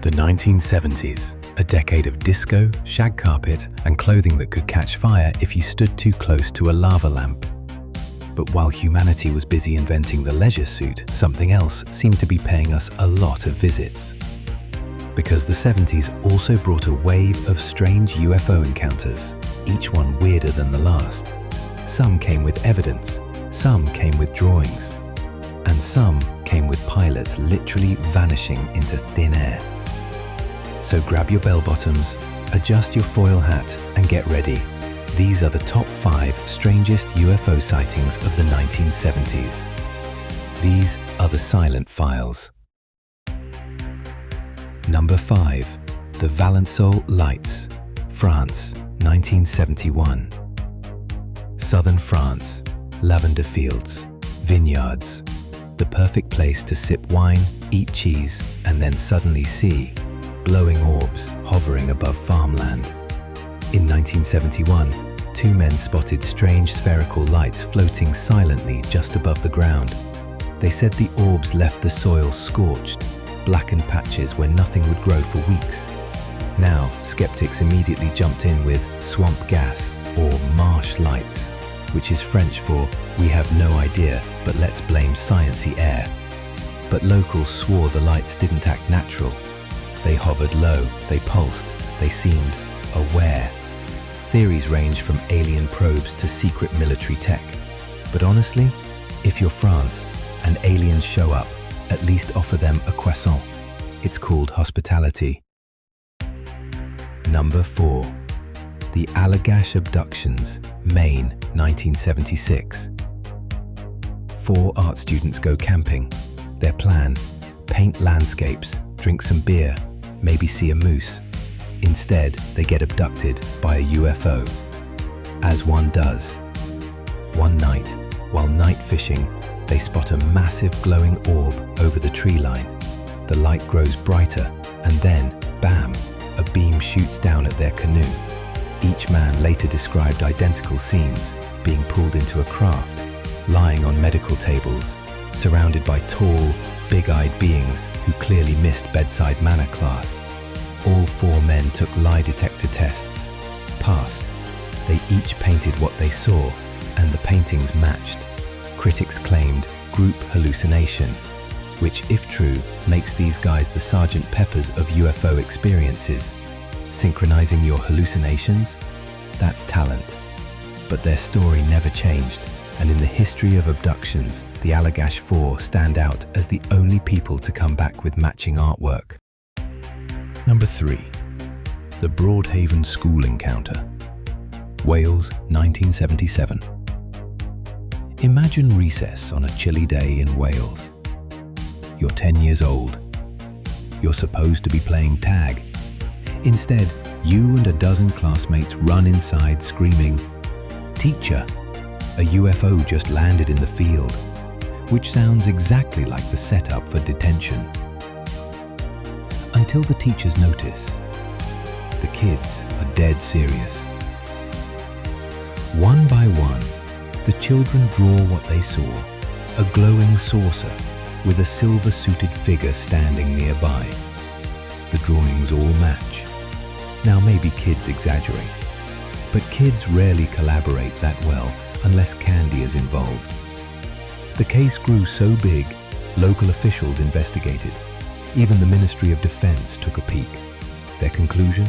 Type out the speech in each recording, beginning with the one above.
The 1970s, a decade of disco, shag carpet, and clothing that could catch fire if you stood too close to a lava lamp. But while humanity was busy inventing the leisure suit, something else seemed to be paying us a lot of visits. Because the 70s also brought a wave of strange UFO encounters, each one weirder than the last. Some came with evidence, some came with drawings, and some came with pilots literally vanishing into thin air. So grab your bell-bottoms, adjust your foil hat, and get ready. These are the top 5 strangest UFO sightings of the 1970s. These are the silent files. Number 5. The Valensole Lights, France, 1971. Southern France, lavender fields, vineyards, the perfect place to sip wine, eat cheese, and then suddenly see glowing orbs hovering above farmland. In 1971, 2 men spotted strange spherical lights floating silently just above the ground. They said the orbs left the soil scorched, blackened patches where nothing would grow for weeks. Now, skeptics immediately jumped in with swamp gas or marsh lights, which is French for "we have no idea, but let's blame sciencey air." But locals swore the lights didn't act natural. They hovered low, they pulsed, they seemed aware. Theories range from alien probes to secret military tech. But honestly, if you're France and aliens show up, at least offer them a croissant. It's called hospitality. Number 4. The Allagash Abductions, Maine, 1976. 4 art students go camping. Their plan: paint landscapes, drink some beer, maybe see a moose. Instead, they get abducted by a UFO. As one does. One night, while night fishing, they spot a massive glowing orb over the tree line. The light grows brighter, and then, bam, a beam shoots down at their canoe. Each man later described identical scenes, being pulled into a craft, lying on medical tables, surrounded by tall, big-eyed beings who clearly missed bedside manner class. All 4 men took lie detector tests, passed. They each painted what they saw, and the paintings matched. Critics claimed group hallucination, which, if true, makes these guys the Sgt. Peppers of UFO experiences. Synchronizing your hallucinations? That's talent. But their story never changed, and in the history of abductions, the Allagash 4 stand out as the only people to come back with matching artwork. Number 3. The Broadhaven School Encounter, Wales, 1977. Imagine recess on a chilly day in Wales. You're 10 years old. You're supposed to be playing tag. Instead, you and a dozen classmates run inside screaming, "Teacher, a UFO just landed in the field," which sounds exactly like the setup for detention. Until the teachers notice. The kids are dead serious. One by one, the children draw what they saw, a glowing saucer with a silver-suited figure standing nearby. The drawings all match. Now maybe kids exaggerate, but kids rarely collaborate that well unless candy is involved. The case grew so big, local officials investigated. Even the Ministry of Defense took a peek. Their conclusion?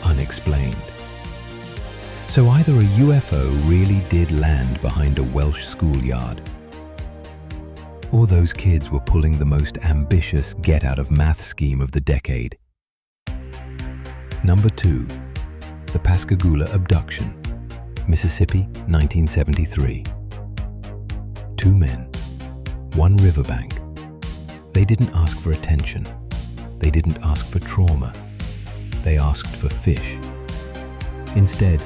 Unexplained. So either a UFO really did land behind a Welsh schoolyard, or those kids were pulling the most ambitious get-out-of-math scheme of the decade. Number 2. The Pascagoula Abduction, Mississippi, 1973. 2 men, 1 riverbank. They didn't ask for attention. They didn't ask for trauma. They asked for fish. Instead,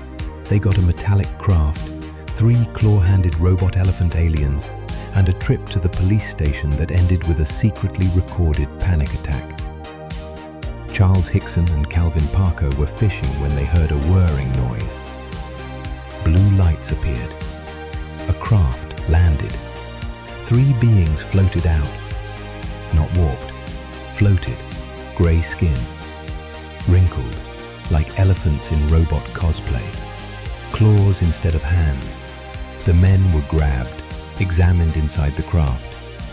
they got a metallic craft, 3 claw-handed robot elephant aliens, and a trip to the police station that ended with a secretly recorded panic attack. Charles Hickson and Calvin Parker were fishing when they heard a whirring noise. Blue lights appeared. A craft landed. 3 beings floated out. Not walked, floated, grey skin, wrinkled like elephants in robot cosplay, claws instead of hands. The men were grabbed, examined inside the craft.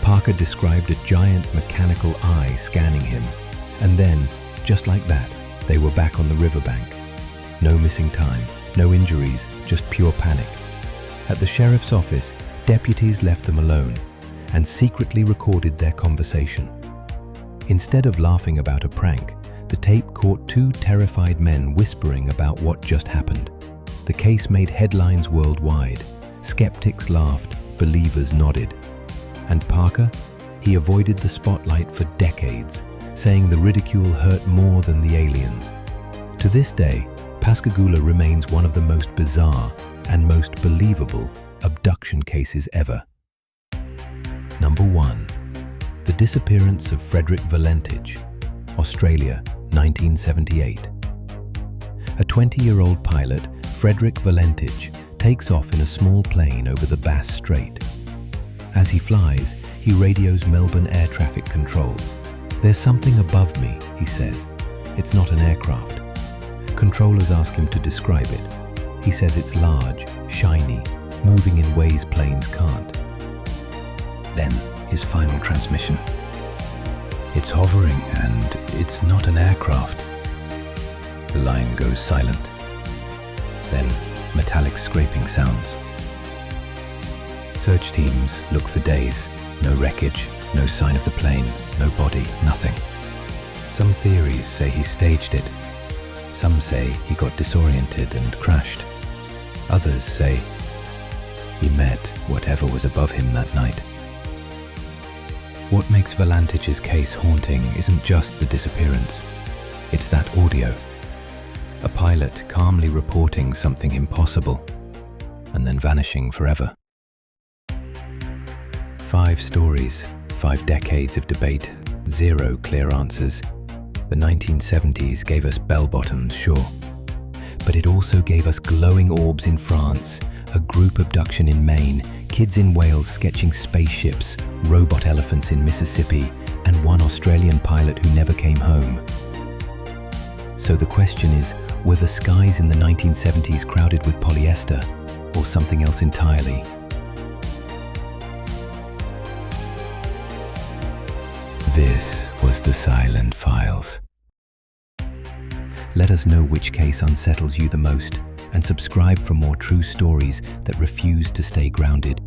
Parker described a giant mechanical eye scanning him, and then, just like that, they were back on the riverbank. No missing time, no injuries, just pure panic. At the sheriff's office, deputies left them alone and secretly recorded their conversation. Instead of laughing about a prank, the tape caught two terrified men whispering about what just happened. The case made headlines worldwide. Skeptics laughed, believers nodded. And Parker? He avoided the spotlight for decades, saying the ridicule hurt more than the aliens. To this day, Pascagoula remains one of the most bizarre and most believable abduction cases ever. Number 1. The disappearance of Frederick Valensole, Australia, 1978. A 20-year-old pilot, Frederick Valensole, takes off in a small plane over the Bass Strait. As he flies, he radios Melbourne air traffic control. "There's something above me," he says. "It's not an aircraft." Controllers ask him to describe it. He says it's large, shiny, moving in ways planes can't. Then his final transmission. "It's hovering and it's not an aircraft." The line goes silent. Then metallic scraping sounds. Search teams look for days. No wreckage, no sign of the plane, no body, nothing. Some theories say he staged it. Some say he got disoriented and crashed. Others say he met whatever was above him that night. What makes Valensole's case haunting isn't just the disappearance. It's that audio. A pilot calmly reporting something impossible and then vanishing forever. 5 stories, 5 decades of debate, 0 clear answers. The 1970s gave us bell-bottoms, sure. But it also gave us glowing orbs in France, a group abduction in Maine, kids in Wales sketching spaceships, robot elephants in Mississippi, and one Australian pilot who never came home. So the question is, were the skies in the 1970s crowded with polyester, or something else entirely? This was the Silent Files. Let us know which case unsettles you the most, and subscribe for more true stories that refuse to stay grounded.